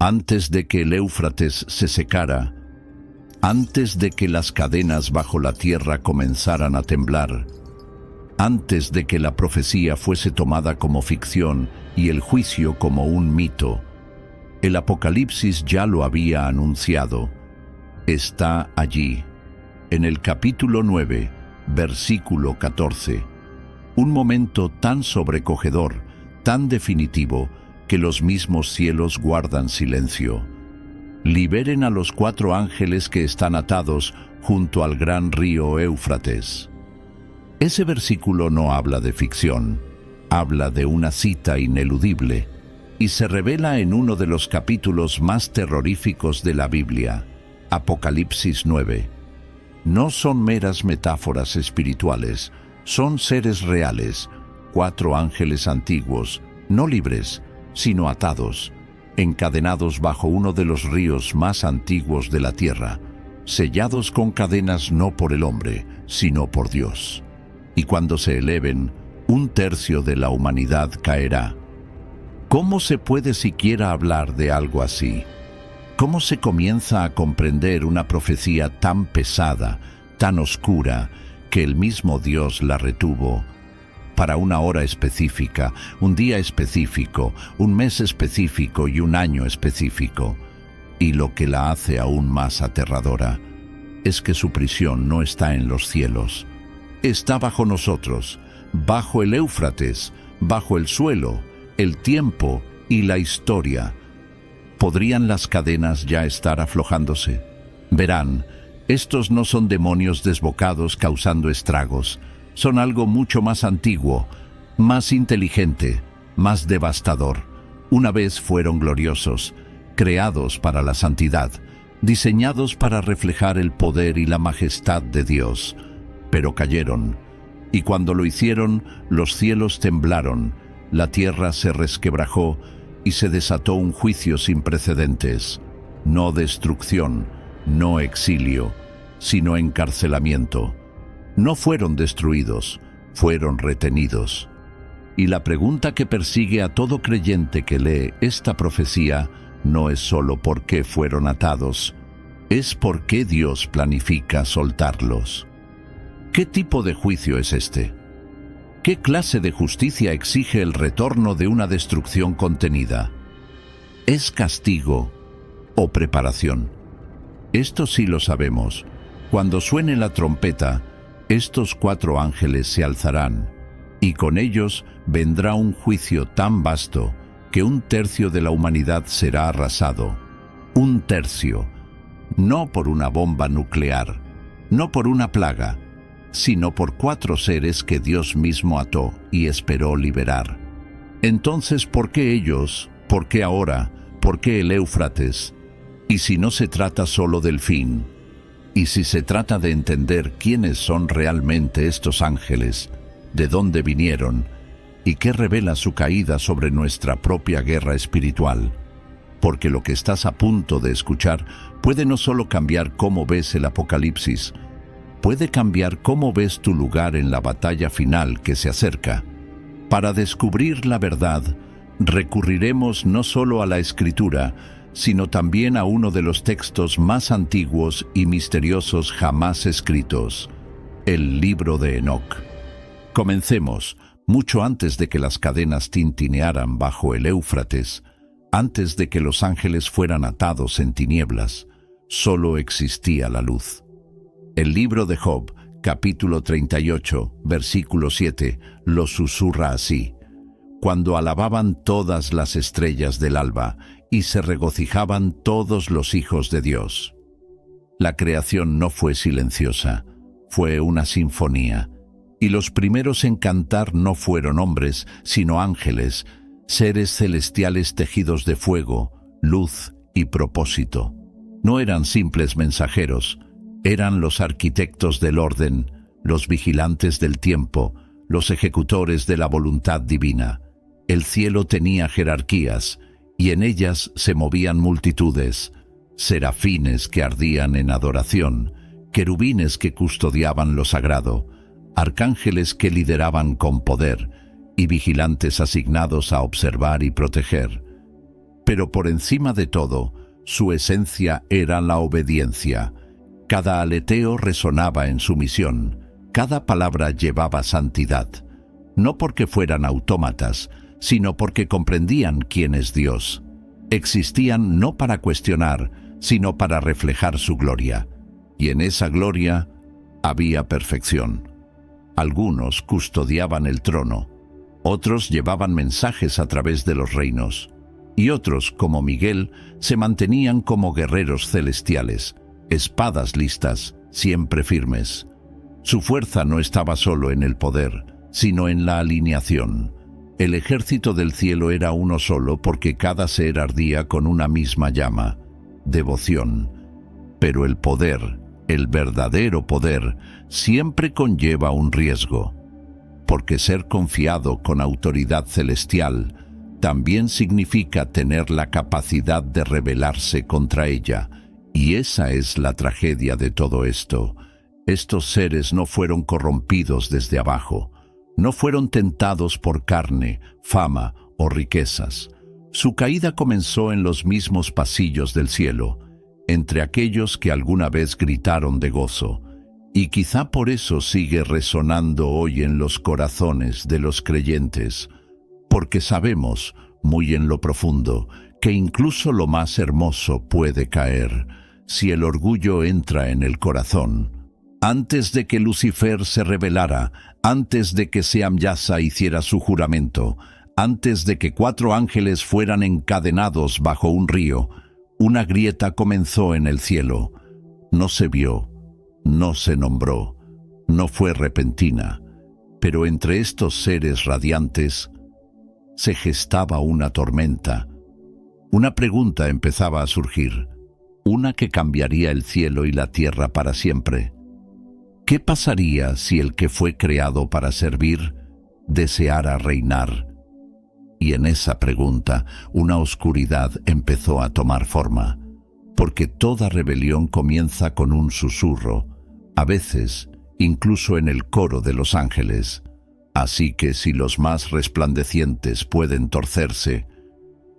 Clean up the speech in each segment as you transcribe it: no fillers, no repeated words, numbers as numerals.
Antes de que el Éufrates se secara, antes de que las cadenas bajo la tierra comenzaran a temblar, antes de que la profecía fuese tomada como ficción y el juicio como un mito, el Apocalipsis ya lo había anunciado. Está allí, en el capítulo 9, versículo 14. Un momento tan sobrecogedor, tan definitivo, que los mismos cielos guardan silencio. Liberen a los 4 ángeles que están atados junto al gran río Éufrates. Ese versículo no habla de ficción, habla de una cita ineludible y se revela en uno de los capítulos más terroríficos de la Biblia, Apocalipsis 9. No son meras metáforas espirituales, son seres reales, 4 ángeles antiguos, no libres, sino atados, encadenados bajo uno de los ríos más antiguos de la tierra, sellados con cadenas no por el hombre, sino por Dios. Y cuando se eleven, 1/3 de la humanidad caerá. ¿Cómo se puede siquiera hablar de algo así? ¿Cómo se comienza a comprender una profecía tan pesada, tan oscura, que el mismo Dios la retuvo para una hora específica, un día específico, un mes específico y un año específico? Y lo que la hace aún más aterradora es que su prisión no está en los cielos, está bajo nosotros, bajo el Éufrates, bajo el suelo, el tiempo y la historia. ¿Podrían las cadenas ya estar aflojándose? Verán, estos no son demonios desbocados causando estragos, son algo mucho más antiguo, más inteligente, más devastador. Una vez fueron gloriosos, creados para la santidad, diseñados para reflejar el poder y la majestad de Dios, pero cayeron, y cuando lo hicieron, los cielos temblaron, la tierra se resquebrajó y se desató un juicio sin precedentes. No destrucción, no exilio, sino encarcelamiento. No fueron destruidos, fueron retenidos. Y la pregunta que persigue a todo creyente que lee esta profecía no es solo por qué fueron atados, es por qué Dios planifica soltarlos. ¿Qué tipo de juicio es este? ¿Qué clase de justicia exige el retorno de una destrucción contenida? ¿Es castigo o preparación? Esto sí lo sabemos. Cuando suene la trompeta, estos 4 ángeles se alzarán, y con ellos vendrá un juicio tan vasto que 1/3 de la humanidad será arrasado. 1/3, no por una bomba nuclear, no por una plaga, sino por 4 seres que Dios mismo ató y esperó liberar. Entonces, ¿por qué ellos? ¿Por qué ahora? ¿Por qué el Éufrates? Y si no se trata solo del fin, y si se trata de entender quiénes son realmente estos ángeles, de dónde vinieron, y qué revela su caída sobre nuestra propia guerra espiritual, porque lo que estás a punto de escuchar puede no solo cambiar cómo ves el Apocalipsis, puede cambiar cómo ves tu lugar en la batalla final que se acerca. Para descubrir la verdad, recurriremos no solo a la Escritura, sino también a uno de los textos más antiguos y misteriosos jamás escritos, el libro de Enoc. Comencemos, mucho antes de que las cadenas tintinearan bajo el Éufrates, antes de que los ángeles fueran atados en tinieblas, solo existía la luz. El libro de Job, capítulo 38, versículo 7, lo susurra así: cuando alababan todas las estrellas del alba y se regocijaban todos los hijos de Dios. La creación no fue silenciosa, fue una sinfonía, y los primeros en cantar no fueron hombres, sino ángeles, seres celestiales tejidos de fuego, luz y propósito. No eran simples mensajeros, eran los arquitectos del orden, los vigilantes del tiempo, los ejecutores de la voluntad divina. El cielo tenía jerarquías, y en ellas se movían multitudes, serafines que ardían en adoración, querubines que custodiaban lo sagrado, arcángeles que lideraban con poder, y vigilantes asignados a observar y proteger. Pero por encima de todo, su esencia era la obediencia. Cada aleteo resonaba en su misión, cada palabra llevaba santidad, no porque fueran autómatas, sino porque comprendían quién es Dios. Existían no para cuestionar, sino para reflejar su gloria. Y en esa gloria había perfección. Algunos custodiaban el trono, otros llevaban mensajes a través de los reinos, y otros, como Miguel, se mantenían como guerreros celestiales, espadas listas, siempre firmes. Su fuerza no estaba solo en el poder, sino en la alineación. El ejército del cielo era uno solo porque cada ser ardía con una misma llama, devoción. Pero el poder, el verdadero poder, siempre conlleva un riesgo, porque ser confiado con autoridad celestial también significa tener la capacidad de rebelarse contra ella. Y esa es la tragedia de todo esto. Estos seres no fueron corrompidos desde abajo, no fueron tentados por carne, fama o riquezas. Su caída comenzó en los mismos pasillos del cielo, entre aquellos que alguna vez gritaron de gozo, y quizá por eso sigue resonando hoy en los corazones de los creyentes, porque sabemos, muy en lo profundo, que incluso lo más hermoso puede caer, si el orgullo entra en el corazón. Antes de que Lucifer se rebelara, antes de que Seamyasa hiciera su juramento, antes de que 4 ángeles fueran encadenados bajo un río, una grieta comenzó en el cielo. No se vio, no se nombró, no fue repentina, pero entre estos seres radiantes se gestaba una tormenta. Una pregunta empezaba a surgir, una que cambiaría el cielo y la tierra para siempre. ¿Qué pasaría si el que fue creado para servir deseara reinar? Y en esa pregunta una oscuridad empezó a tomar forma, porque toda rebelión comienza con un susurro, a veces incluso en el coro de los ángeles. Así que si los más resplandecientes pueden torcerse,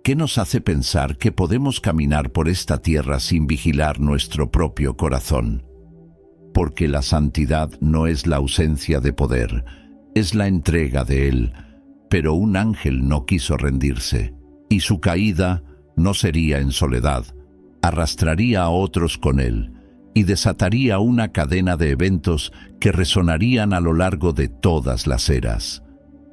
¿qué nos hace pensar que podemos caminar por esta tierra sin vigilar nuestro propio corazón? Porque la santidad no es la ausencia de poder, es la entrega de él. Pero un ángel no quiso rendirse, y su caída no sería en soledad, arrastraría a otros con él, y desataría una cadena de eventos que resonarían a lo largo de todas las eras.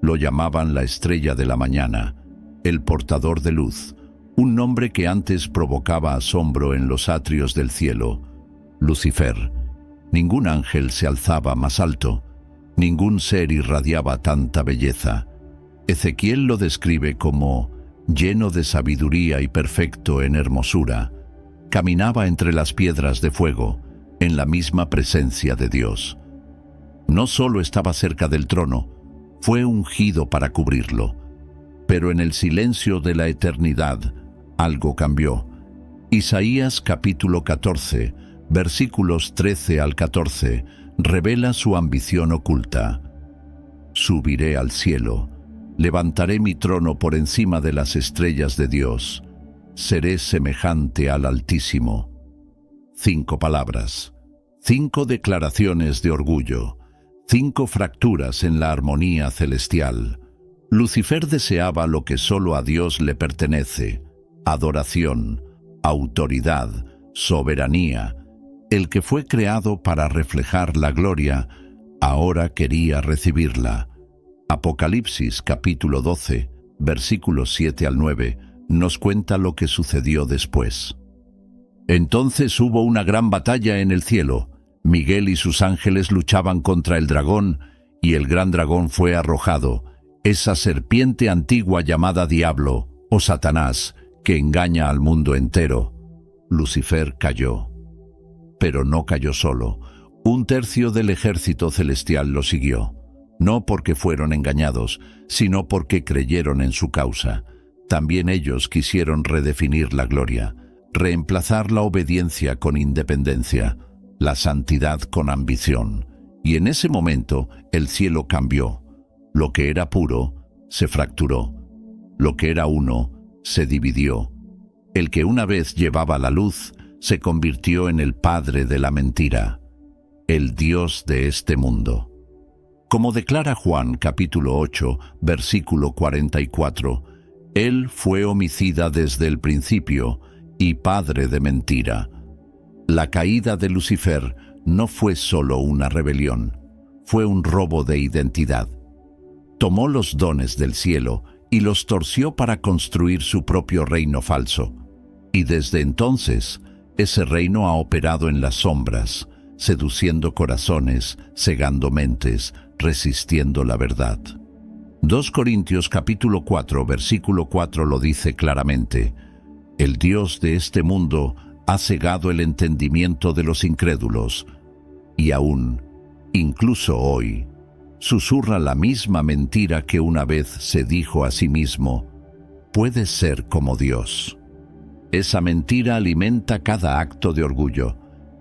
Lo llamaban la estrella de la mañana, el portador de luz, un nombre que antes provocaba asombro en los atrios del cielo, Lucifer. Ningún ángel se alzaba más alto, ningún ser irradiaba tanta belleza. Ezequiel lo describe como lleno de sabiduría y perfecto en hermosura. Caminaba entre las piedras de fuego, en la misma presencia de Dios. No solo estaba cerca del trono, fue ungido para cubrirlo. Pero en el silencio de la eternidad, algo cambió. Isaías capítulo 14, versículos 13 al 14, revela su ambición oculta. Subiré al cielo, levantaré mi trono por encima de las estrellas de Dios. Seré semejante al Altísimo. 5 palabras, 5 declaraciones de orgullo, 5 fracturas en la armonía celestial. Lucifer deseaba lo que solo a Dios le pertenece: adoración, autoridad, soberanía. El que fue creado para reflejar la gloria, ahora quería recibirla. Apocalipsis capítulo 12, versículos 7 al 9, nos cuenta lo que sucedió después. Entonces hubo una gran batalla en el cielo. Miguel y sus ángeles luchaban contra el dragón, y el gran dragón fue arrojado, esa serpiente antigua llamada Diablo, o Satanás, que engaña al mundo entero. Lucifer cayó. Pero no cayó solo. 1/3 del ejército celestial lo siguió. No porque fueron engañados, sino porque creyeron en su causa. También ellos quisieron redefinir la gloria, reemplazar la obediencia con independencia, la santidad con ambición. Y en ese momento el cielo cambió. Lo que era puro se fracturó. Lo que era uno se dividió. El que una vez llevaba la luz se convirtió en el padre de la mentira, el Dios de este mundo. Como declara Juan capítulo 8, versículo 44, Él fue homicida desde el principio y padre de mentira. La caída de Lucifer no fue solo una rebelión, fue un robo de identidad. Tomó los dones del cielo y los torció para construir su propio reino falso. Y desde entonces, ese reino ha operado en las sombras, seduciendo corazones, cegando mentes, resistiendo la verdad. 2 Corintios capítulo 4, versículo 4 lo dice claramente: el Dios de este mundo ha cegado el entendimiento de los incrédulos, y aún, incluso hoy, susurra la misma mentira que una vez se dijo a sí mismo: puedes ser como Dios. Esa mentira alimenta cada acto de orgullo,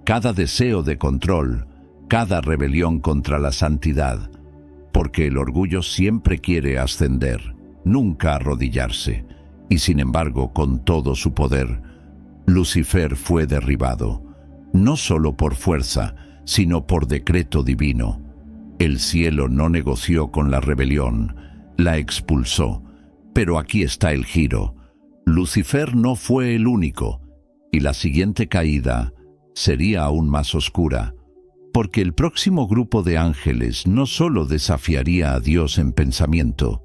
cada deseo de control, cada rebelión contra la santidad, porque el orgullo siempre quiere ascender, nunca arrodillarse, y sin embargo, con todo su poder, Lucifer fue derribado, no solo por fuerza, sino por decreto divino. El cielo no negoció con la rebelión, la expulsó. Pero aquí está el giro. Lucifer no fue el único, y la siguiente caída sería aún más oscura, porque el próximo grupo de ángeles no solo desafiaría a Dios en pensamiento,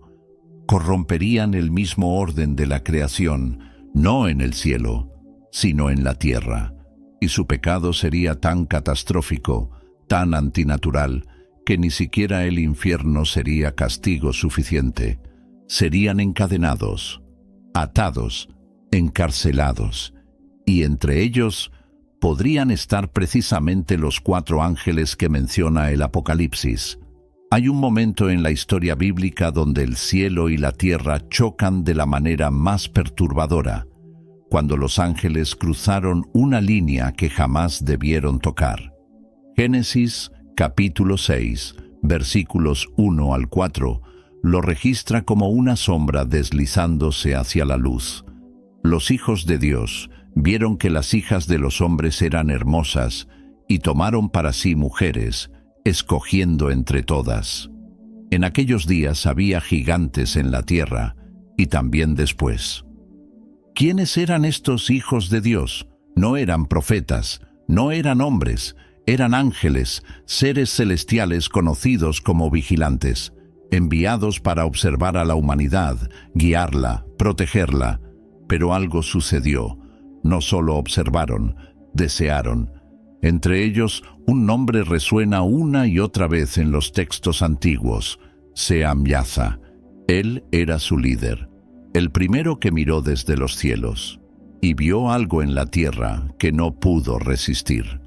corromperían el mismo orden de la creación, no en el cielo, sino en la tierra, y su pecado sería tan catastrófico, tan antinatural, que ni siquiera el infierno sería castigo suficiente. Serían encadenados, atados, encarcelados, y entre ellos podrían estar precisamente los 4 ángeles que menciona el Apocalipsis. Hay un momento en la historia bíblica donde el cielo y la tierra chocan de la manera más perturbadora, cuando los ángeles cruzaron una línea que jamás debieron tocar. Génesis capítulo 6, versículos 1 al 4, lo registra como una sombra deslizándose hacia la luz. Los hijos de Dios vieron que las hijas de los hombres eran hermosas y tomaron para sí mujeres, escogiendo entre todas. En aquellos días había gigantes en la tierra y también después. ¿Quiénes eran estos hijos de Dios? No eran profetas, no eran hombres, eran ángeles, seres celestiales conocidos como vigilantes, enviados para observar a la humanidad, guiarla, protegerla. Pero algo sucedió. No solo observaron, desearon. Entre ellos, un nombre resuena una y otra vez en los textos antiguos: Seam-Yaza. Él era su líder, el primero que miró desde los cielos, y vio algo en la tierra que no pudo resistir.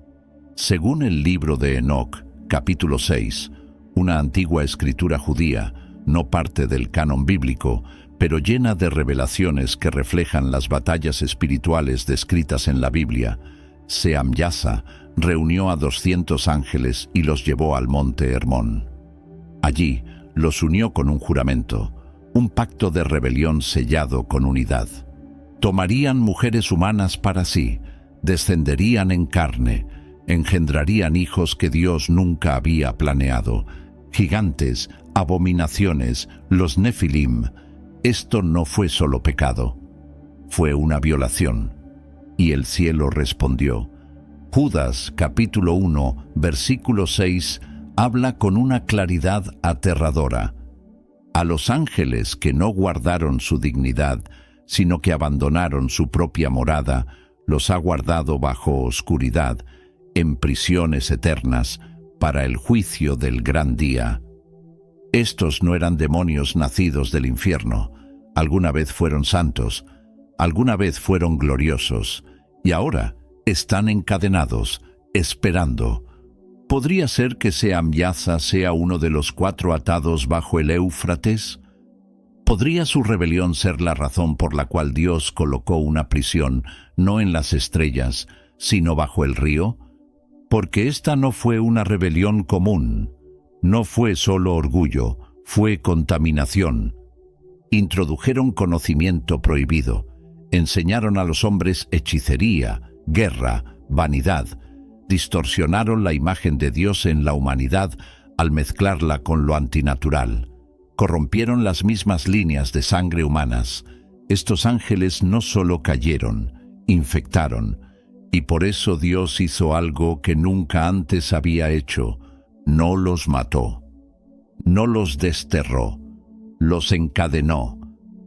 Según el libro de Enoc, capítulo 6, una antigua escritura judía, no parte del canon bíblico, pero llena de revelaciones que reflejan las batallas espirituales descritas en la Biblia, Seam-Yaza reunió a 200 ángeles y los llevó al monte Hermón. Allí los unió con un juramento, un pacto de rebelión sellado con unidad. Tomarían mujeres humanas para sí, descenderían en carne, engendrarían hijos que Dios nunca había planeado, gigantes, abominaciones, los Nefilim. Esto no fue solo pecado, fue una violación. Y el cielo respondió. Judas, capítulo 1, versículo 6, habla con una claridad aterradora. A los ángeles que no guardaron su dignidad, sino que abandonaron su propia morada, los ha guardado bajo oscuridad, en prisiones eternas, para el juicio del gran día. Estos no eran demonios nacidos del infierno. Alguna vez fueron santos, alguna vez fueron gloriosos, y ahora están encadenados, esperando. ¿Podría ser que Seam-Yaza sea uno de los 4 atados bajo el Éufrates? ¿Podría su rebelión ser la razón por la cual Dios colocó una prisión no en las estrellas, sino bajo el río? Porque esta no fue una rebelión común, no fue solo orgullo, fue contaminación. Introdujeron conocimiento prohibido, Enseñaron a los hombres hechicería, guerra, vanidad. Distorsionaron la imagen de Dios en la humanidad al mezclarla con lo antinatural. Corrompieron las mismas líneas de sangre humanas. Estos ángeles no solo cayeron, infectaron, y por eso Dios hizo algo que nunca antes había hecho. No los mató, no los desterró, los encadenó.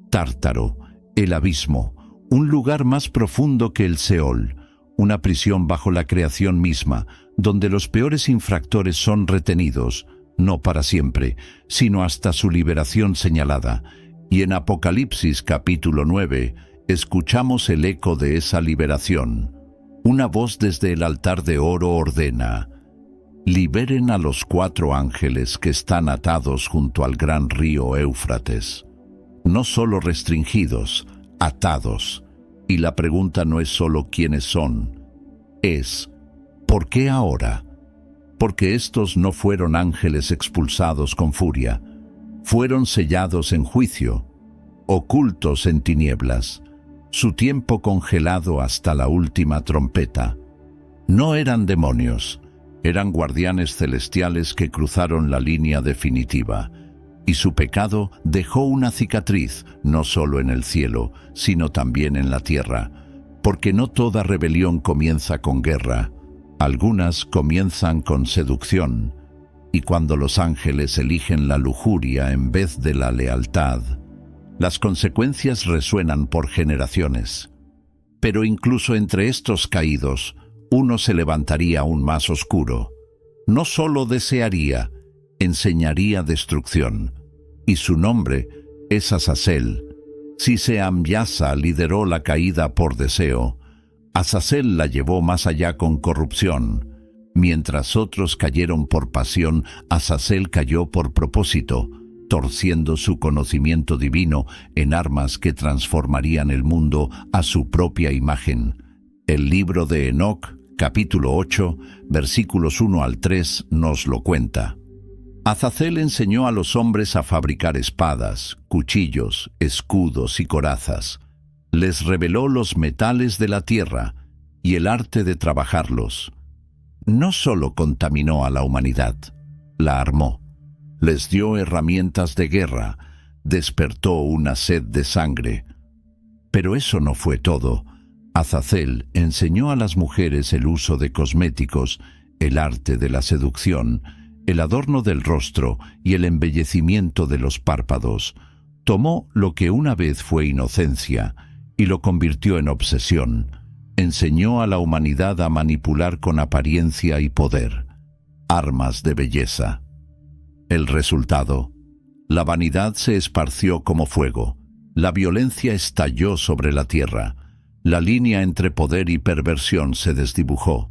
Tártaro, el abismo, un lugar más profundo que el Seol, una prisión bajo la creación misma, donde los peores infractores son retenidos, no para siempre, sino hasta su liberación señalada. Y en Apocalipsis capítulo 9, escuchamos el eco de esa liberación. Una voz desde el altar de oro ordena: liberen a los 4 ángeles que están atados junto al gran río Éufrates. No solo restringidos, atados. Y la pregunta no es solo quiénes son, es ¿por qué ahora? Porque estos no fueron ángeles expulsados con furia, fueron sellados en juicio, ocultos en tinieblas, su tiempo congelado hasta la última trompeta. No eran demonios, eran guardianes celestiales que cruzaron la línea definitiva, y su pecado dejó una cicatriz no solo en el cielo, sino también en la tierra, porque no toda rebelión comienza con guerra, algunas comienzan con seducción, y cuando los ángeles eligen la lujuria en vez de la lealtad, las consecuencias resuenan por generaciones. Pero incluso entre estos caídos, uno se levantaría aún más oscuro. No solo desearía, enseñaría destrucción, y su nombre es Azazel. Si Seamyasa lideró la caída por deseo, Azazel la llevó más allá con corrupción. Mientras otros cayeron por pasión, Azazel cayó por propósito, torciendo su conocimiento divino en armas que transformarían el mundo a su propia imagen. El libro de Enoc, capítulo 8, versículos 1 al 3, nos lo cuenta. Azazel enseñó a los hombres a fabricar espadas, cuchillos, escudos y corazas. Les reveló los metales de la tierra y el arte de trabajarlos. No solo contaminó a la humanidad, la armó. Les dio herramientas de guerra, despertó una sed de sangre. Pero eso no fue todo. Azazel enseñó a las mujeres el uso de cosméticos, el arte de la seducción, el adorno del rostro y el embellecimiento de los párpados. Tomó lo que una vez fue inocencia y lo convirtió en obsesión. Enseñó a la humanidad a manipular con apariencia y poder, armas de belleza. El resultado: la vanidad se esparció como fuego, la violencia estalló sobre la tierra, la línea entre poder y perversión se desdibujó.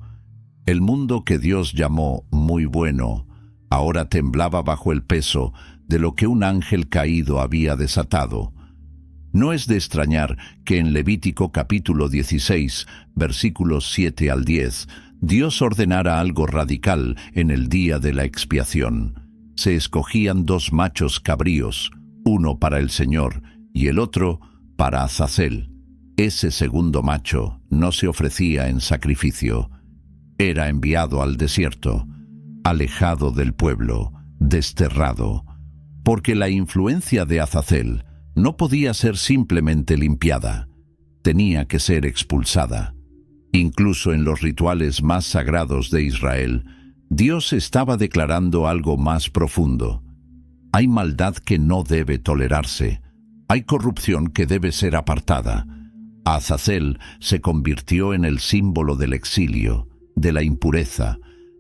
El mundo que Dios llamó muy bueno, ahora temblaba bajo el peso de lo que un ángel caído había desatado. No es de extrañar que en Levítico capítulo 16, versículos 7 al 10, Dios ordenara algo radical en el día de la expiación. Se escogían 2 machos cabríos, uno para el Señor y el otro para Azazel. Ese segundo macho no se ofrecía en sacrificio. Era enviado al desierto, alejado del pueblo, desterrado, porque la influencia de Azazel no podía ser simplemente limpiada, tenía que ser expulsada. Incluso en los rituales más sagrados de Israel, Dios estaba declarando algo más profundo. Hay maldad que no debe tolerarse, hay corrupción que debe ser apartada. Azazel se convirtió en el símbolo del exilio, de la impureza,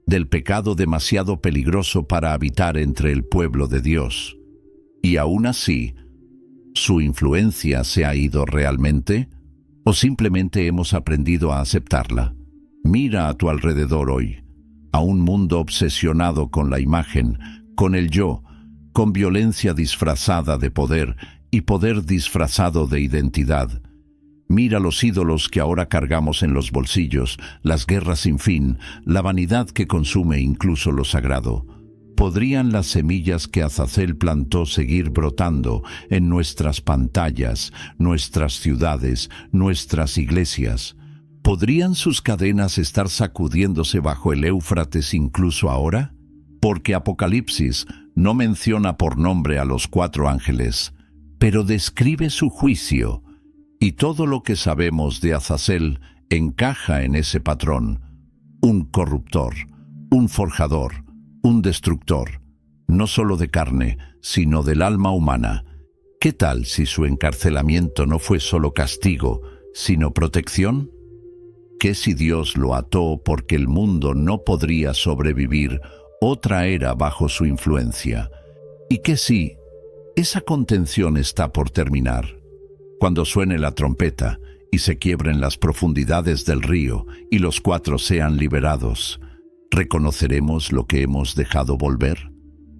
del pecado demasiado peligroso para habitar entre el pueblo de Dios. Y aún así, ¿su influencia se ha ido realmente? ¿O simplemente hemos aprendido a aceptarla? Mira a tu alrededor hoy, a un mundo obsesionado con la imagen, con el yo, con violencia disfrazada de poder y poder disfrazado de identidad. Mira los ídolos que ahora cargamos en los bolsillos, las guerras sin fin, la vanidad que consume incluso lo sagrado. ¿Podrían las semillas que Azazel plantó seguir brotando en nuestras pantallas, nuestras ciudades, nuestras iglesias? ¿Podrían sus cadenas estar sacudiéndose bajo el Éufrates incluso ahora? Porque Apocalipsis no menciona por nombre a los 4 ángeles, pero describe su juicio, y todo lo que sabemos de Azazel encaja en ese patrón: un corruptor, un forjador, un destructor, no solo de carne, sino del alma humana. ¿Qué tal si su encarcelamiento no fue solo castigo, sino protección? ¿Qué si Dios lo ató porque el mundo no podría sobrevivir otra era bajo su influencia? ¿Y qué si esa contención está por terminar? Cuando suene la trompeta y se quiebren las profundidades del río y los 4 sean liberados, ¿reconoceremos lo que hemos dejado volver?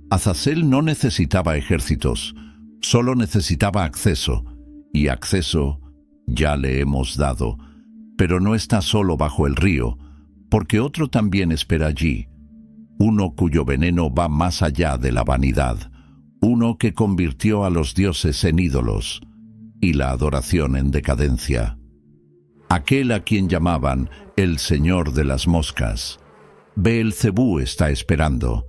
Azazel no necesitaba ejércitos, solo necesitaba acceso, y acceso ya le hemos dado. Pero no está solo bajo el río, porque otro también espera allí, uno cuyo veneno va más allá de la vanidad, uno que convirtió a los dioses en ídolos y la adoración en decadencia. Aquel a quien llamaban el Señor de las Moscas. Beelzebú está esperando.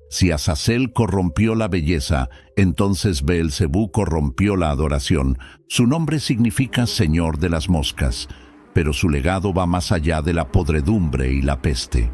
Si Azazel corrompió la belleza, entonces Beelzebú corrompió la adoración. Su nombre significa Señor de las Moscas, pero su legado va más allá de la podredumbre y la peste.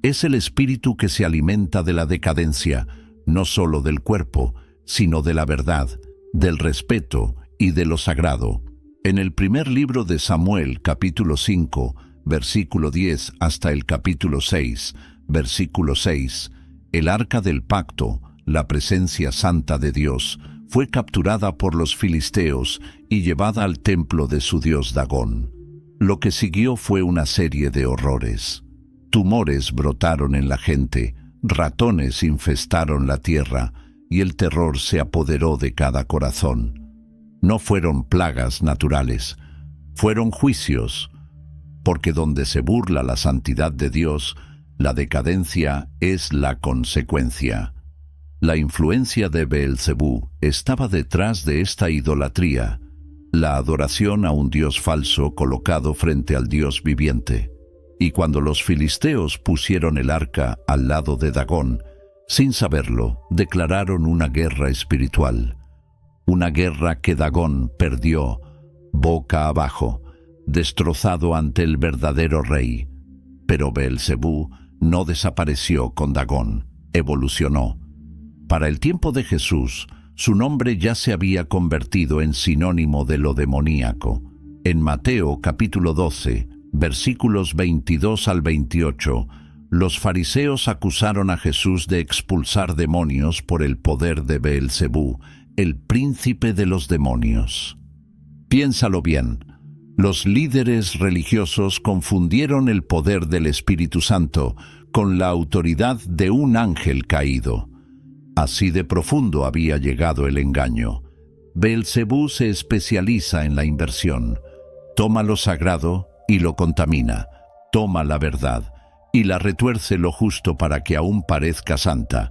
Es el espíritu que se alimenta de la decadencia, no solo del cuerpo, sino de la verdad, del respeto y de lo sagrado. En el primer libro de Samuel, capítulo 5, versículo 10 hasta el capítulo 6, versículo 6, el arca del pacto, la presencia santa de Dios, fue capturada por los filisteos y llevada al templo de su dios Dagón. Lo que siguió fue una serie de horrores. Tumores brotaron en la gente, ratones infestaron la tierra, y el terror se apoderó de cada corazón. No fueron plagas naturales, fueron juicios, porque donde se burla la santidad de Dios, la decadencia es la consecuencia. La influencia de Beelzebú estaba detrás de esta idolatría, la adoración a un dios falso colocado frente al Dios viviente. Y cuando los filisteos pusieron el arca al lado de Dagón, sin saberlo, declararon una guerra espiritual. Una guerra que Dagón perdió, boca abajo, destrozado ante el verdadero rey. Pero Beelzebú no desapareció con Dagón, evolucionó. Para el tiempo de Jesús, su nombre ya se había convertido en sinónimo de lo demoníaco. En Mateo capítulo 12, versículos 22 al 28, los fariseos acusaron a Jesús de expulsar demonios por el poder de Beelzebú, el príncipe de los demonios. Piénsalo bien. Los líderes religiosos confundieron el poder del Espíritu Santo con la autoridad de un ángel caído. Así de profundo había llegado el engaño. Beelzebú se especializa en la inversión. Toma lo sagrado y lo contamina. Toma la verdad y la retuerce lo justo para que aún parezca santa.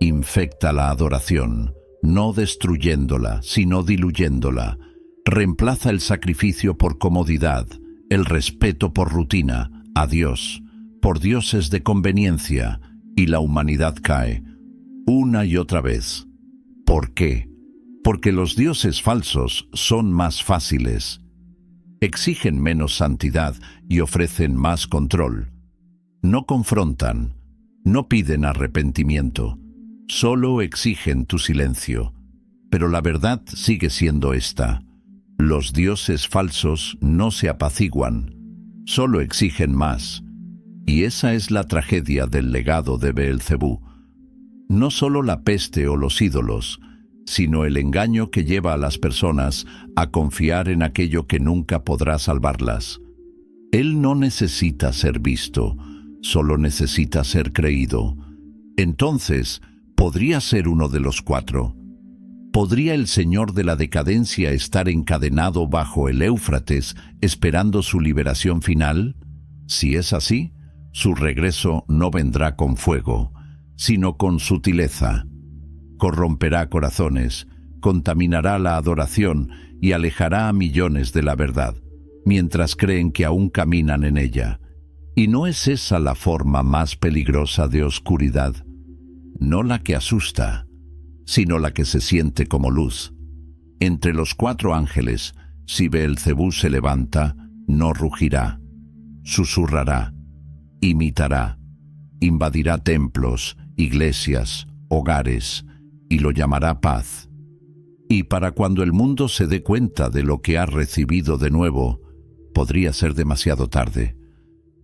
Infecta la adoración, no destruyéndola, sino diluyéndola. Reemplaza el sacrificio por comodidad, el respeto por rutina, a Dios, por dioses de conveniencia, y la humanidad cae, una y otra vez. ¿Por qué? Porque los dioses falsos son más fáciles. Exigen menos santidad y ofrecen más control. No confrontan, no piden arrepentimiento, solo exigen tu silencio. Pero la verdad sigue siendo esta. Los dioses falsos no se apaciguan, solo exigen más. Y esa es la tragedia del legado de Beelzebú. No solo la peste o los ídolos, sino el engaño que lleva a las personas a confiar en aquello que nunca podrá salvarlas. Él no necesita ser visto, solo necesita ser creído. Entonces, ¿podría ser uno de los 4? ¿Podría el Señor de la decadencia estar encadenado bajo el Éufrates esperando su liberación final? Si es así, su regreso no vendrá con fuego, sino con sutileza. Corromperá corazones, contaminará la adoración y alejará a millones de la verdad, mientras creen que aún caminan en ella. ¿Y no es esa la forma más peligrosa de oscuridad? No la que asusta, sino la que se siente como luz. Entre los 4 ángeles, si Beelzebú se levanta, no rugirá, susurrará, imitará, invadirá templos, iglesias, hogares, y lo llamará paz. Y para cuando el mundo se dé cuenta de lo que ha recibido de nuevo, podría ser demasiado tarde.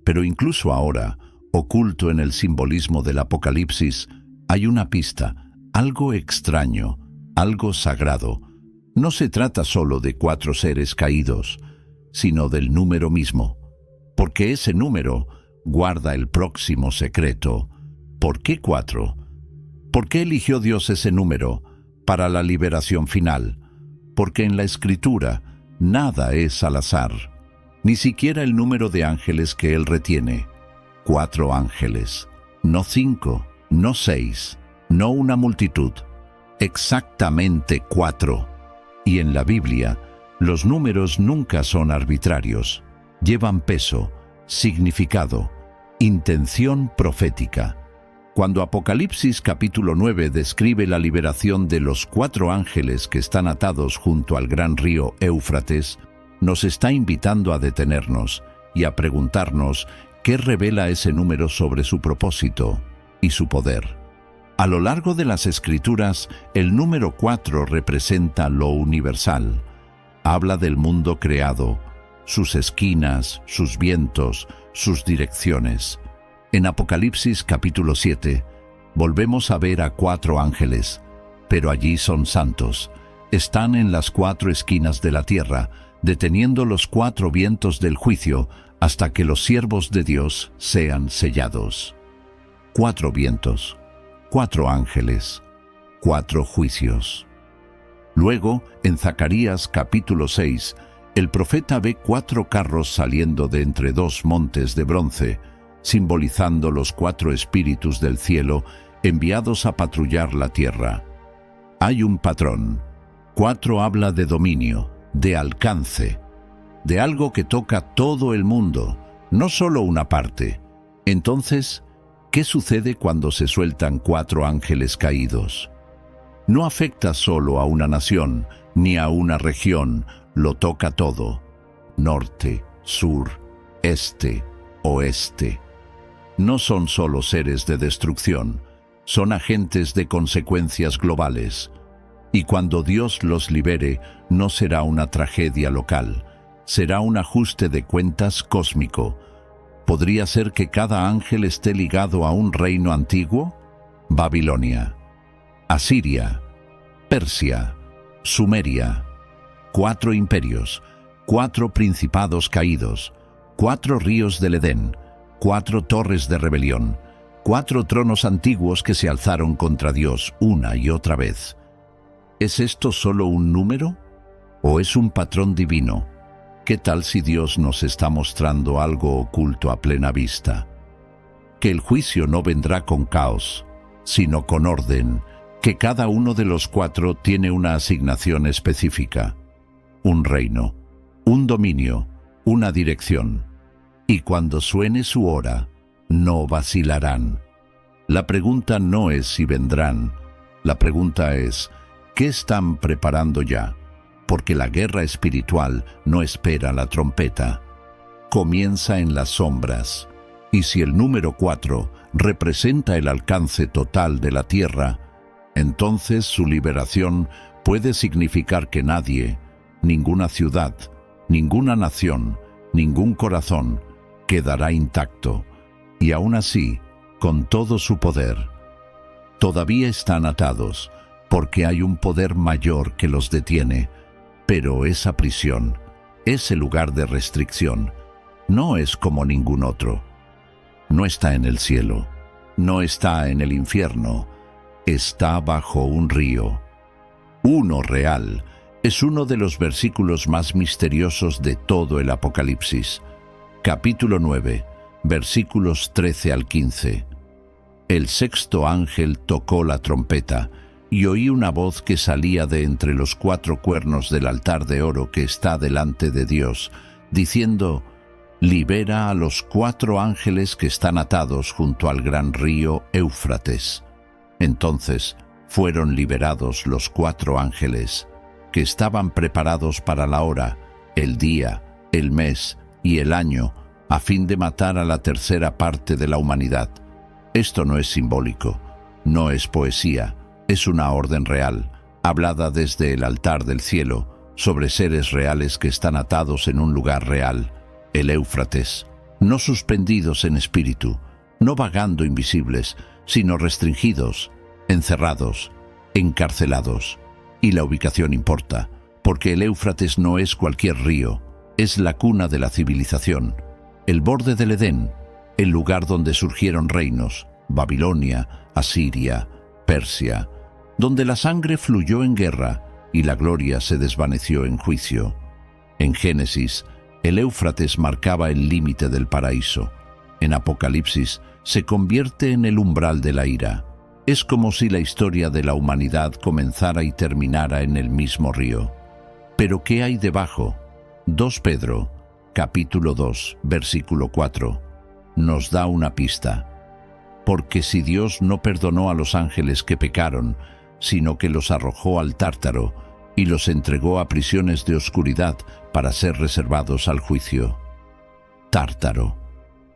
Pero incluso ahora, oculto en el simbolismo del Apocalipsis, hay una pista, algo extraño, algo sagrado. No se trata solo de 4 seres caídos, sino del número mismo, porque ese número guarda el próximo secreto. ¿Por qué 4? ¿Por qué eligió Dios ese número para la liberación final? Porque en la Escritura nada es al azar, ni siquiera el número de ángeles que Él retiene. 4 ángeles, no 5, no 6, no una multitud, exactamente 4. Y en la Biblia, los números nunca son arbitrarios, llevan peso, significado, intención profética. Cuando Apocalipsis capítulo 9 describe la liberación de los 4 ángeles que están atados junto al gran río Éufrates, nos está invitando a detenernos y a preguntarnos qué revela ese número sobre su propósito y su poder. A lo largo de las Escrituras, el número 4 representa lo universal. Habla del mundo creado, sus esquinas, sus vientos, sus direcciones. En Apocalipsis capítulo 7, volvemos a ver a 4 ángeles, pero allí son santos. Están en las 4 esquinas de la tierra, deteniendo los 4 vientos del juicio hasta que los siervos de Dios sean sellados. 4 vientos, 4 ángeles, 4 juicios. Luego, en Zacarías capítulo 6, el profeta ve 4 carros saliendo de entre 2 montes de bronce, simbolizando los 4 espíritus del cielo enviados a patrullar la tierra. Hay un patrón. 4 habla de dominio, de alcance, de algo que toca todo el mundo, no solo una parte. Entonces, ¿qué sucede cuando se sueltan 4 ángeles caídos? No afecta solo a una nación, ni a una región, lo toca todo. Norte, sur, este, oeste. No son solo seres de destrucción, son agentes de consecuencias globales. Y cuando Dios los libere, no será una tragedia local, será un ajuste de cuentas cósmico. ¿Podría ser que cada ángel esté ligado a un reino antiguo? Babilonia, Asiria, Persia, Sumeria. 4 imperios, 4 principados caídos, 4 ríos del Edén, 4 torres de rebelión, 4 tronos antiguos que se alzaron contra Dios una y otra vez. ¿Es esto solo un número? ¿O es un patrón divino? ¿Qué tal si Dios nos está mostrando algo oculto a plena vista? Que el juicio no vendrá con caos, sino con orden, que cada uno de los 4 tiene una asignación específica, un reino, un dominio, una dirección. Y cuando suene su hora, no vacilarán. La pregunta no es si vendrán, la pregunta es, ¿qué están preparando ya? Porque la guerra espiritual no espera la trompeta. Comienza en las sombras. Y si el número 4 representa el alcance total de la tierra, entonces su liberación puede significar que nadie, ninguna ciudad, ninguna nación, ningún corazón quedará intacto. Y aún así, con todo su poder, todavía están atados, porque hay un poder mayor que los detiene. Pero esa prisión, ese lugar de restricción, no es como ningún otro. No está en el cielo, no está en el infierno, está bajo un río. Uno real es uno de los versículos más misteriosos de todo el Apocalipsis. Capítulo 9, versículos 13 al 15. El sexto ángel tocó la trompeta, y oí una voz que salía de entre los 4 cuernos del altar de oro que está delante de Dios, diciendo: «Libera a los 4 ángeles que están atados junto al gran río Éufrates». Entonces fueron liberados los 4 ángeles, que estaban preparados para la hora, el día, el mes y el año, a fin de matar a la tercera parte de la humanidad. Esto no es simbólico, no es poesía, es una orden real, hablada desde el altar del cielo, sobre seres reales que están atados en un lugar real, el Éufrates, no suspendidos en espíritu, no vagando invisibles, sino restringidos, encerrados, encarcelados. Y la ubicación importa, porque el Éufrates no es cualquier río, es la cuna de la civilización, el borde del Edén, el lugar donde surgieron reinos, Babilonia, Asiria, Persia, donde la sangre fluyó en guerra y la gloria se desvaneció en juicio. En Génesis, el Éufrates marcaba el límite del paraíso. En Apocalipsis, se convierte en el umbral de la ira. Es como si la historia de la humanidad comenzara y terminara en el mismo río. ¿Pero qué hay debajo? 2 Pedro, capítulo 2, versículo 4, nos da una pista. Porque si Dios no perdonó a los ángeles que pecaron, sino que los arrojó al Tártaro y los entregó a prisiones de oscuridad para ser reservados al juicio. Tártaro,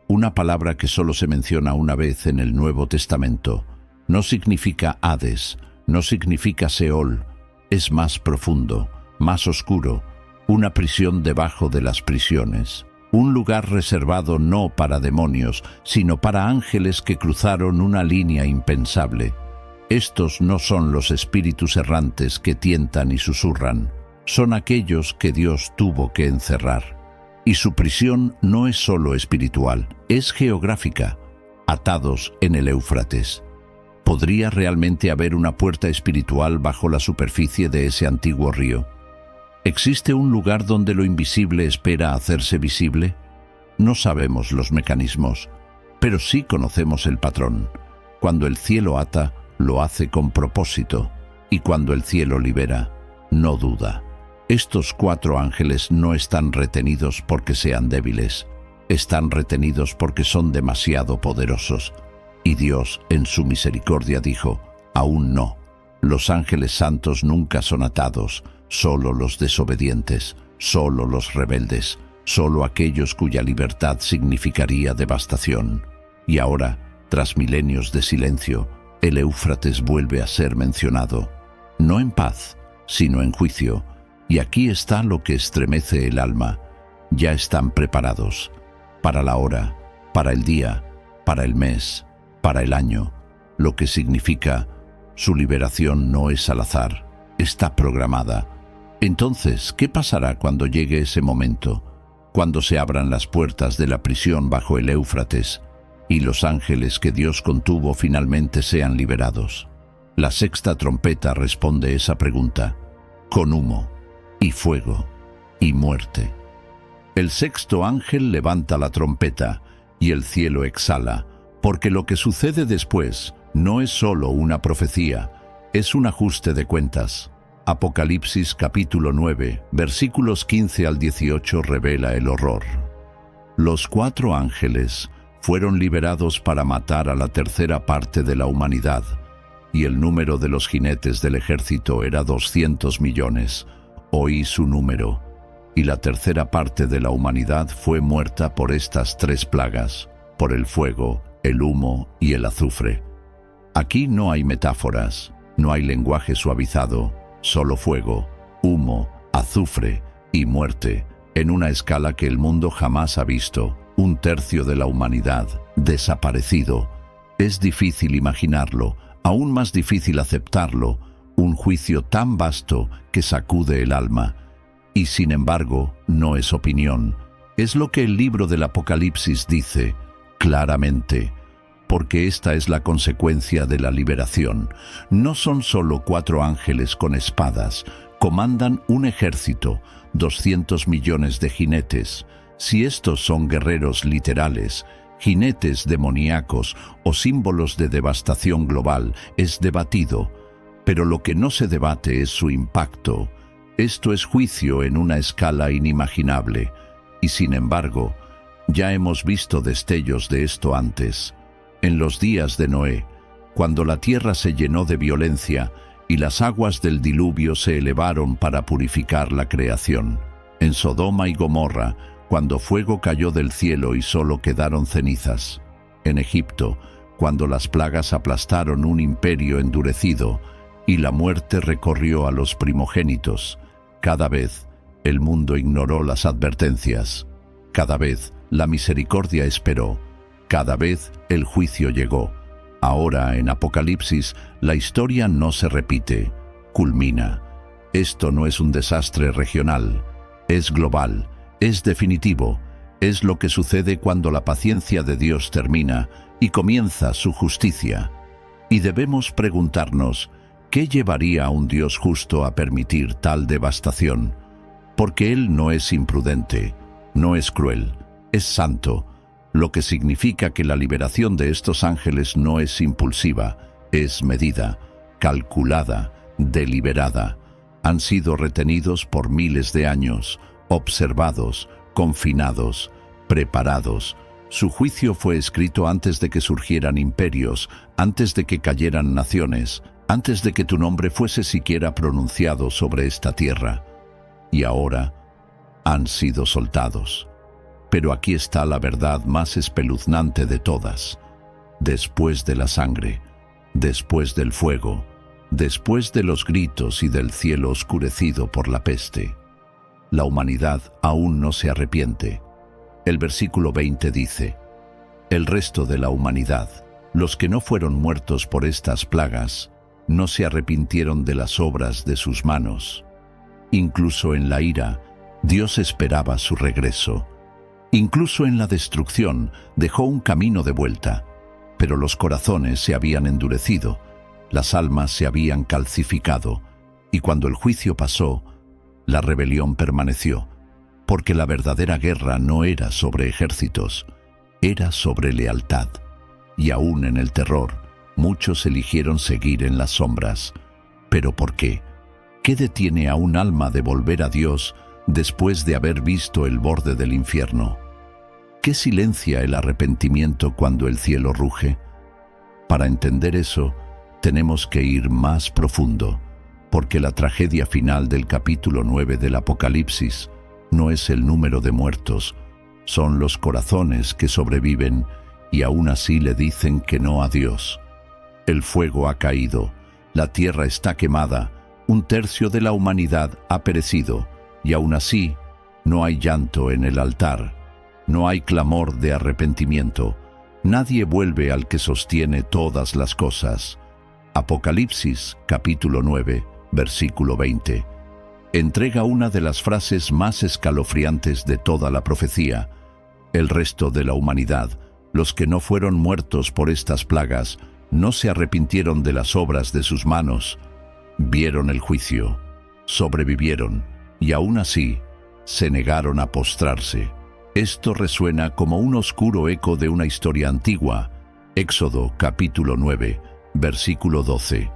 una palabra que solo se menciona una vez en el Nuevo Testamento. No significa Hades, no significa Seol, es más profundo, más oscuro, una prisión debajo de las prisiones. Un lugar reservado no para demonios, sino para ángeles que cruzaron una línea impensable. Estos no son los espíritus errantes que tientan y susurran, son aquellos que Dios tuvo que encerrar. Y su prisión no es solo espiritual, es geográfica, atados en el Éufrates. ¿Podría realmente haber una puerta espiritual bajo la superficie de ese antiguo río? ¿Existe un lugar donde lo invisible espera hacerse visible? No sabemos los mecanismos, pero sí conocemos el patrón. Cuando el cielo ata, lo hace con propósito, y cuando el cielo libera, no duda. Estos 4 ángeles no están retenidos porque sean débiles, están retenidos porque son demasiado poderosos. Y Dios, en su misericordia, dijo: aún no. Los ángeles santos nunca son atados, solo los desobedientes, solo los rebeldes, solo aquellos cuya libertad significaría devastación. Y ahora, tras milenios de silencio, el Éufrates vuelve a ser mencionado, no en paz, sino en juicio. Y aquí está lo que estremece el alma. Ya están preparados para la hora, para el día, para el mes, para el año, lo que significa su liberación no es al azar, está programada. Entonces, ¿qué pasará cuando llegue ese momento? Cuando se abran las puertas de la prisión bajo el Éufrates y los ángeles que Dios contuvo finalmente sean liberados. La sexta trompeta responde esa pregunta, con humo, y fuego, y muerte. El sexto ángel levanta la trompeta, y el cielo exhala, porque lo que sucede después no es solo una profecía, es un ajuste de cuentas. Apocalipsis capítulo 9, versículos 15 al 18 revela el horror. Los 4 ángeles fueron liberados para matar a la tercera parte de la humanidad, y el número de los jinetes del ejército era 200 millones. Oí su número, y la tercera parte de la humanidad fue muerta por estas 3 plagas, por el fuego, el humo y el azufre. Aquí no hay metáforas, no hay lenguaje suavizado, solo fuego, humo, azufre y muerte, en una escala que el mundo jamás ha visto. 1/3 de la humanidad, desaparecido. Es difícil imaginarlo, aún más difícil aceptarlo, un juicio tan vasto que sacude el alma. Y sin embargo, no es opinión, es lo que el libro del Apocalipsis dice claramente, porque esta es la consecuencia de la liberación. No son solo 4 ángeles con espadas, comandan un ejército, 200 millones de jinetes. Si estos son guerreros literales, jinetes demoníacos o símbolos de devastación global es debatido, pero lo que no se debate es su impacto. Esto es juicio en una escala inimaginable, y sin embargo, ya hemos visto destellos de esto antes. En los días de Noé, cuando la tierra se llenó de violencia y las aguas del diluvio se elevaron para purificar la creación. En Sodoma y Gomorra, cuando fuego cayó del cielo y solo quedaron cenizas. En Egipto, cuando las plagas aplastaron un imperio endurecido y la muerte recorrió a los primogénitos. Cada vez el mundo ignoró las advertencias. Cada vez la misericordia esperó. Cada vez el juicio llegó. Ahora, en Apocalipsis, la historia no se repite, culmina. Esto no es un desastre regional, es global, es definitivo, es lo que sucede cuando la paciencia de Dios termina y comienza su justicia. Y debemos preguntarnos, ¿qué llevaría a un Dios justo a permitir tal devastación? Porque Él no es imprudente, no es cruel, es santo, lo que significa que la liberación de estos ángeles no es impulsiva, es medida, calculada, deliberada. Han sido retenidos por miles de años, observados, confinados, preparados. Su juicio fue escrito antes de que surgieran imperios, antes de que cayeran naciones, antes de que tu nombre fuese siquiera pronunciado sobre esta tierra. Y ahora han sido soltados. Pero aquí está la verdad más espeluznante de todas. Después de la sangre, después del fuego, después de los gritos y del cielo oscurecido por la peste, la humanidad aún no se arrepiente. El versículo 20 dice: el resto de la humanidad, los que no fueron muertos por estas plagas, no se arrepintieron de las obras de sus manos. Incluso en la ira, Dios esperaba su regreso. Incluso en la destrucción dejó un camino de vuelta, pero los corazones se habían endurecido, las almas se habían calcificado, y cuando el juicio pasó, la rebelión permaneció, porque la verdadera guerra no era sobre ejércitos, era sobre lealtad. Y aún en el terror, muchos eligieron seguir en las sombras. ¿Pero por qué? ¿Qué detiene a un alma de volver a Dios después de haber visto el borde del infierno? ¿Qué silencia el arrepentimiento cuando el cielo ruge? Para entender eso, tenemos que ir más profundo, porque la tragedia final del capítulo 9 del Apocalipsis no es el número de muertos, son los corazones que sobreviven y aún así le dicen que no a Dios. El fuego ha caído, la tierra está quemada, un tercio de la humanidad ha perecido, y aún así no hay llanto en el altar. No hay clamor de arrepentimiento. Nadie vuelve al que sostiene todas las cosas. Apocalipsis, capítulo 9, versículo 20. Entrega una de las frases más escalofriantes de toda la profecía. El resto de la humanidad, los que no fueron muertos por estas plagas, no se arrepintieron de las obras de sus manos. Vieron el juicio, sobrevivieron, y aún así se negaron a postrarse. Esto resuena como un oscuro eco de una historia antigua. Éxodo, capítulo 9, versículo 12.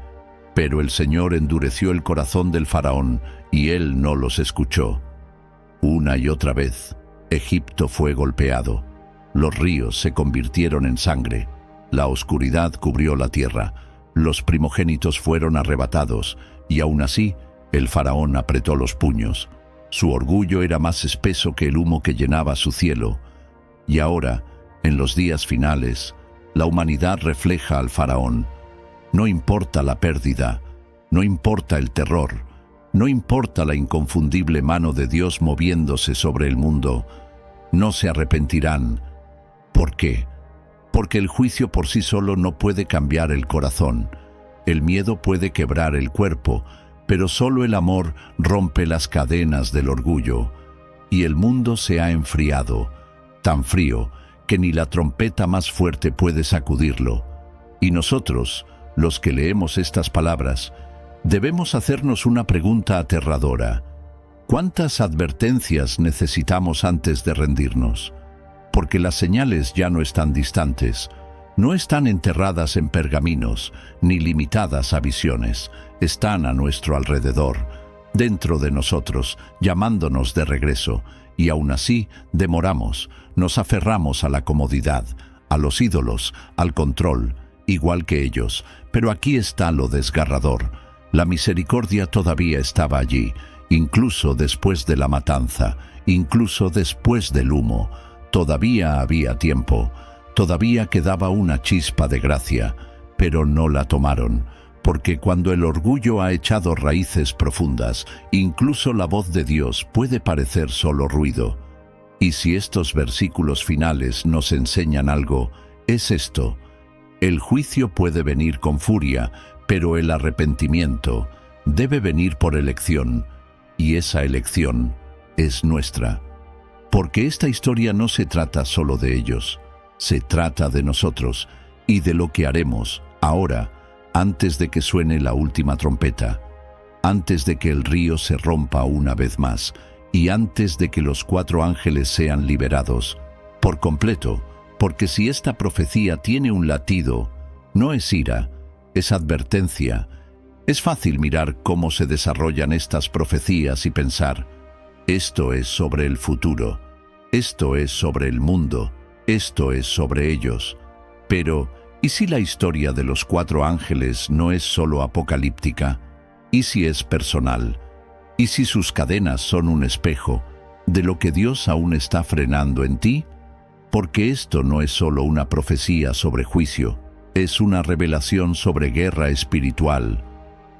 Pero el Señor endureció el corazón del faraón, y él no los escuchó. Una y otra vez, Egipto fue golpeado. Los ríos se convirtieron en sangre. La oscuridad cubrió la tierra. Los primogénitos fueron arrebatados, y aún así, el faraón apretó los puños. Su orgullo era más espeso que el humo que llenaba su cielo. Y ahora, en los días finales, la humanidad refleja al faraón. No importa la pérdida, no importa el terror, no importa la inconfundible mano de Dios moviéndose sobre el mundo, no se arrepentirán. ¿Por qué? Porque el juicio por sí solo no puede cambiar el corazón. El miedo puede quebrar el cuerpo, pero solo el amor rompe las cadenas del orgullo. Y el mundo se ha enfriado, tan frío que ni la trompeta más fuerte puede sacudirlo. Y nosotros, los que leemos estas palabras, debemos hacernos una pregunta aterradora. ¿Cuántas advertencias necesitamos antes de rendirnos? porque las señales ya no están distantes, no están enterradas en pergaminos, ni limitadas a visiones, están a nuestro alrededor, dentro de nosotros, llamándonos de regreso, y aún así demoramos, nos aferramos a la comodidad, a los ídolos, al control, igual que ellos. Pero aquí está lo desgarrador. La misericordia todavía estaba allí, incluso después de la matanza, incluso después del humo. Todavía había tiempo, todavía quedaba una chispa de gracia, pero no la tomaron, porque cuando el orgullo ha echado raíces profundas, incluso la voz de Dios puede parecer solo ruido. Y si estos versículos finales nos enseñan algo, es esto: el juicio puede venir con furia, pero el arrepentimiento debe venir por elección, y esa elección es nuestra. Porque esta historia no se trata solo de ellos, se trata de nosotros y de lo que haremos ahora, antes de que suene la última trompeta, antes de que el río se rompa una vez más y antes de que los 4 ángeles sean liberados por completo. Porque si esta profecía tiene un latido, no es ira, es advertencia. Es fácil mirar cómo se desarrollan estas profecías y pensar: esto es sobre el futuro, esto es sobre el mundo, esto es sobre ellos. Pero, ¿y si la historia de los 4 ángeles no es solo apocalíptica? ¿Y si es personal? ¿Y si sus cadenas son un espejo de lo que Dios aún está frenando en ti? Porque esto no es solo una profecía sobre juicio, es una revelación sobre guerra espiritual.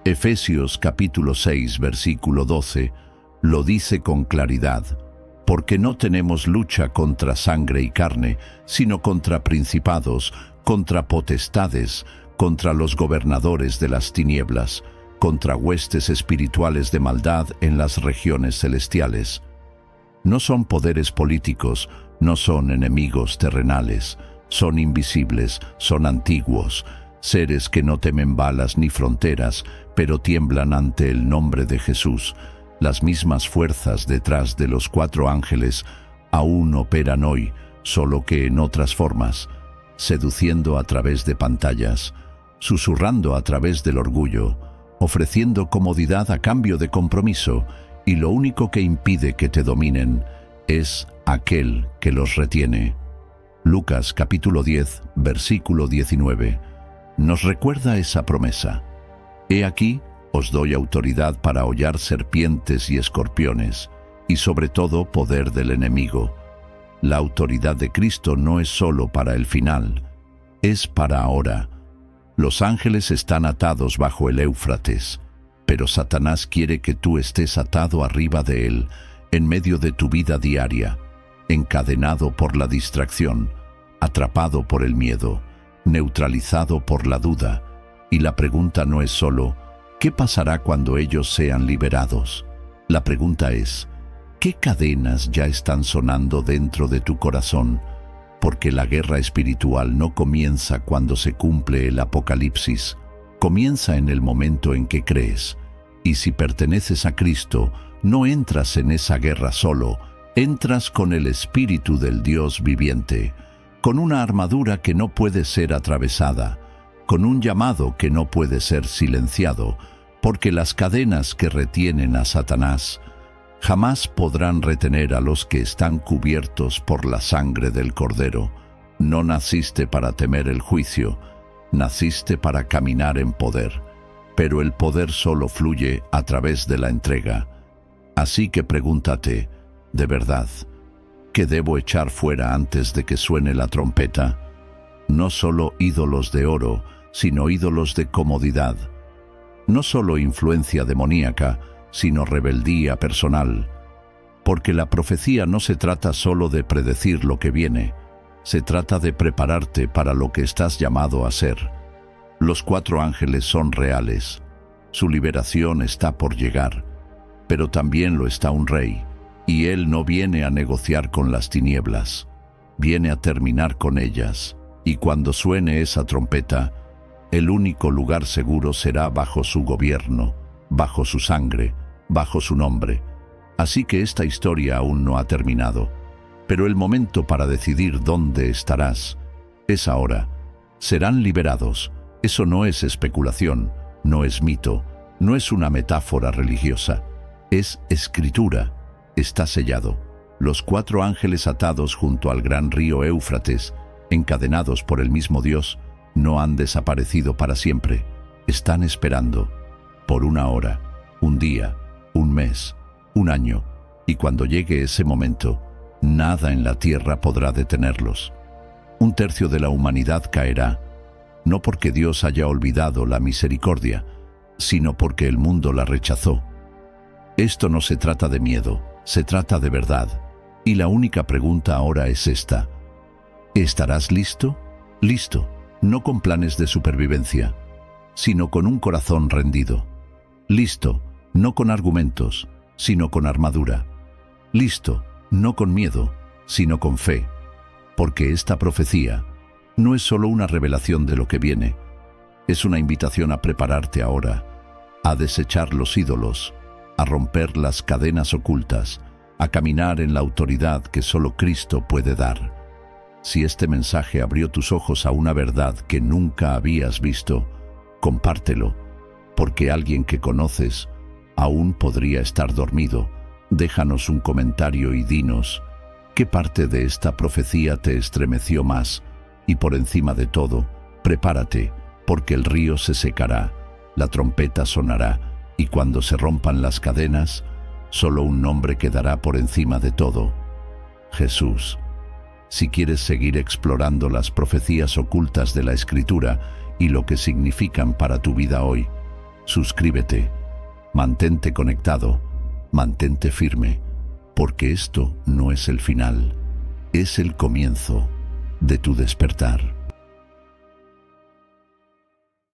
Efesios capítulo 6, versículo 12, lo dice con claridad: porque no tenemos lucha contra sangre y carne, sino contra principados, contra potestades, contra los gobernadores de las tinieblas, contra huestes espirituales de maldad en las regiones celestiales. No son poderes políticos, no son enemigos terrenales, son invisibles, son antiguos, seres que no temen balas ni fronteras, pero tiemblan ante el nombre de Jesús. Las mismas fuerzas detrás de los 4 ángeles aún operan hoy, solo que en otras formas, seduciendo a través de pantallas, susurrando a través del orgullo, ofreciendo comodidad a cambio de compromiso, y lo único que impide que te dominen es aquel que los retiene. Lucas capítulo 10, versículo 19, nos recuerda esa promesa: he aquí, os doy autoridad para hollar serpientes y escorpiones, y sobre todo poder del enemigo. La autoridad de Cristo no es solo para el final, es para ahora. Los ángeles están atados bajo el Éufrates, pero Satanás quiere que tú estés atado arriba de él, en medio de tu vida diaria, encadenado por la distracción, atrapado por el miedo, neutralizado por la duda. Y la pregunta no es solo: ¿qué pasará cuando ellos sean liberados? La pregunta es: ¿qué cadenas ya están sonando dentro de tu corazón? Porque la guerra espiritual no comienza cuando se cumple el Apocalipsis, comienza en el momento en que crees. Y si perteneces a Cristo, no entras en esa guerra solo, entras con el Espíritu del Dios viviente, con una armadura que no puede ser atravesada, con un llamado que no puede ser silenciado, porque las cadenas que retienen a Satanás jamás podrán retener a los que están cubiertos por la sangre del Cordero. No naciste para temer el juicio, naciste para caminar en poder, pero el poder solo fluye a través de la entrega. Así que pregúntate, de verdad, ¿qué debo echar fuera antes de que suene la trompeta? No solo ídolos de oro, sino ídolos de comodidad. No solo influencia demoníaca, sino rebeldía personal. Porque la profecía no se trata solo de predecir lo que viene, se trata de prepararte para lo que estás llamado a ser. Los 4 ángeles son reales, su liberación está por llegar, pero también lo está un rey, y él no viene a negociar con las tinieblas, viene a terminar con ellas, y cuando suene esa trompeta, el único lugar seguro será bajo su gobierno, bajo su sangre, bajo su nombre. Así que esta historia aún no ha terminado. Pero el momento para decidir dónde estarás es ahora. Serán liberados. Eso no es especulación, no es mito, no es una metáfora religiosa. Es escritura. Está sellado. Los 4 ángeles atados junto al gran río Éufrates, encadenados por el mismo Dios, no han desaparecido para siempre. Están esperando por una hora, un día, un mes, un año, y cuando llegue ese momento, nada en la tierra podrá detenerlos. 1/3 de la humanidad caerá, no porque Dios haya olvidado la misericordia, sino porque el mundo la rechazó. Esto no se trata de miedo, se trata de verdad, y la única pregunta ahora es esta: ¿estarás listo? Listo, no con planes de supervivencia, sino con un corazón rendido. Listo, no con argumentos, sino con armadura. Listo, no con miedo, sino con fe. Porque esta profecía no es solo una revelación de lo que viene, es una invitación a prepararte ahora, a desechar los ídolos, a romper las cadenas ocultas, a caminar en la autoridad que solo Cristo puede dar. Si este mensaje abrió tus ojos a una verdad que nunca habías visto, compártelo, porque alguien que conoces aún podría estar dormido. Déjanos un comentario y dinos qué parte de esta profecía te estremeció más. Y por encima de todo, prepárate, porque el río se secará, la trompeta sonará, y cuando se rompan las cadenas, solo un nombre quedará por encima de todo: Jesús. Si quieres seguir explorando las profecías ocultas de la Escritura y lo que significan para tu vida hoy, suscríbete, mantente conectado, mantente firme, porque esto no es el final, es el comienzo de tu despertar.